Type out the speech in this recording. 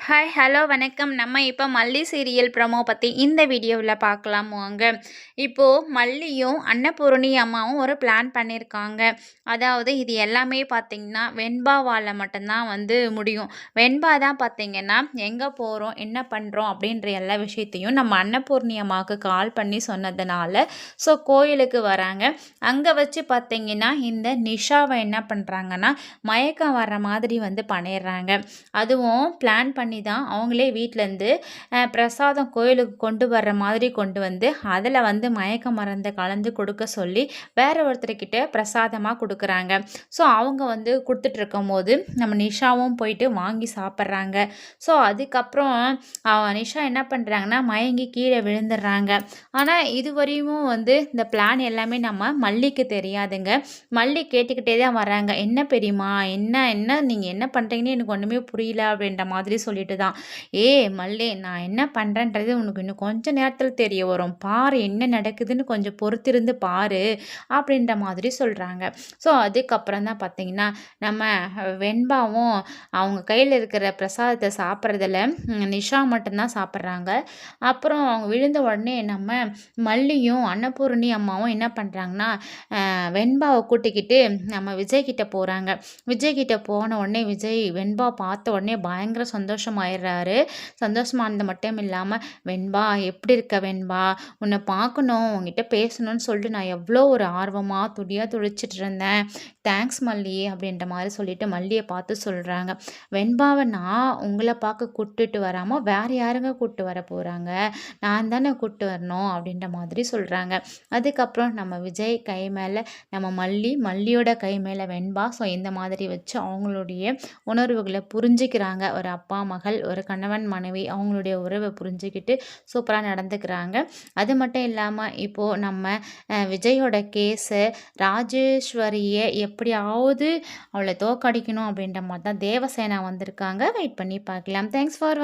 Hi hello வணக்கம். நம்ம இப்போ மல்லி சீரியல் ப்ரமோ பற்றி இந்த வீடியோவில் பார்க்கலாம் வாங்க. இப்போது மல்லியும் அன்னபூரணி அம்மாவும் ஒரு பிளான் பண்ணியிருக்காங்க. அதாவது இது எல்லாமே பார்த்திங்கன்னா வெண்பாவால் மட்டும்தான் முடியும். வெண்பா தான் பார்த்திங்கன்னா எங்கே போகிறோம் என்ன பண்ணுறோம் அப்படின்ற எல்லா விஷயத்தையும் நம்ம அன்னபூர்ணி அம்மாவுக்கு கால் பண்ணி சொன்னதுனால ஸோ கோயிலுக்கு வராங்க. அங்கே வச்சு பார்த்திங்கன்னா இந்த நிஷாவை என்ன பண்ணுறாங்கன்னா மயக்கம் வர்ற மாதிரி பண்ணிடுறாங்க. அதுவும் பிளான் பண்ணி தான் அவங்களே வீட்டிலேருந்து பிரசாதம் கோயிலுக்கு கொண்டு வர்ற மாதிரி கொண்டு வந்து அதில் மயக்க மருந்தை கலந்து கொடுக்க சொல்லி வேற ஒருத்தர்கிட்ட பிரசாதமாக கொடுக்குறாங்க. ஸோ அவங்க கொடுத்துட்ருக்கும் போது நம்ம நிஷாவும் போயிட்டு வாங்கி சாப்பிட்றாங்க. ஸோ அதுக்கப்புறம் நிஷா என்ன பண்ணுறாங்கன்னா மயங்கி கீழே விழுந்துடுறாங்க. ஆனால் இதுவரையும் இந்த பிளான் எல்லாமே நம்ம மல்லிக்கு தெரியாதுங்க. மல்லி கேட்டுக்கிட்டே தான் வராங்க. என்ன பெரியம்மா என்ன என்ன நீங்கள் என்ன பண்ணுறீங்கன்னு எனக்கு ஒன்றுமே புரியல அப்படின்ற மாதிரி சொல்லிட்டு தான், ஏ மல்லி நான் என்ன பண்ணுறேன்றது உனக்கு இன்னும் கொஞ்சம் நேரத்தில் தெரிய வரும், பாரு என்ன நடக்குதுன்னு கொஞ்சம் பொறுத்திருந்து பாரு அப்படின்ற மாதிரி சொல்கிறாங்க. ஸோ அதுக்கப்புறம் தான் பார்த்தீங்கன்னா நம்ம வெண்பாவும் அவங்க கையில் இருக்கிற பிரசாதத்தை சாப்பிட்றதில் நிஷா மட்டும்தான் சாப்பிட்றாங்க. அப்புறம் அவங்க விழுந்த உடனே நம்ம மல்லியும் அன்னபூரணி அம்மாவும் என்ன பண்ணுறாங்கன்னா வெண்பாவை கூட்டிக்கிட்டு நம்ம விஜய் கிட்ட போகிறாங்க. விஜய் கிட்ட போன உடனே விஜய் வெண்பா பார்த்த உடனே பயங்கர சந்தோஷமாயிடுறாரு. சந்தோஷமானது மட்டும் இல்லாமல், வெண்பா எப்படி இருக்க வெண்பா, உன்னை பார்க்கணும் உங்ககிட்ட பேசணும்னு சொல்லிட்டு நான் எவ்வளோ ஒரு ஆர்வமாக துடியாக துடிச்சிட்டு இருந்தேன், தேங்க்ஸ் மல்லி அப்படின்ற மாதிரி சொல்லிட்டு மல்லியை பார்த்து சொல்கிறாங்க. வெண்பாவை நான் உங்களை பார்க்க கூப்பிட்டுட்டு வராமல் வேறு யாருங்க கூப்பிட்டு வர போகிறாங்க, நான் தானே கூப்பிட்டு வரணும் அப்படின்ற மாதிரி சொல்கிறாங்க. அதுக்கப்புறம் நம்ம விஜய் கை மேலே நம்ம மல்லியோட கை மேலே வெண்பா. ஸோ இந்த மாதிரி வச்சு அவங்களுடைய உணர்வுகளை புரிஞ்சுக்கிறாங்க. ஒரு அப்பா மகள், ஒரு கணவன் மனைவி அவங்களுடைய உறவை புரிஞ்சுக்கிட்டு சூப்பராக நடந்துக்கிறாங்க. அது மட்டும் இல்லாமல் இப்போது நம்ம விஜயோட கேஸு ராஜேஸ்வரியை எப்படியாவது அவளை தோக்கடிக்கணும் அப்படின்ற மாதிரி தான் தேவசேனா வந்திருக்காங்க. வெயிட் பண்ணி பார்க்கலாம். Thanks for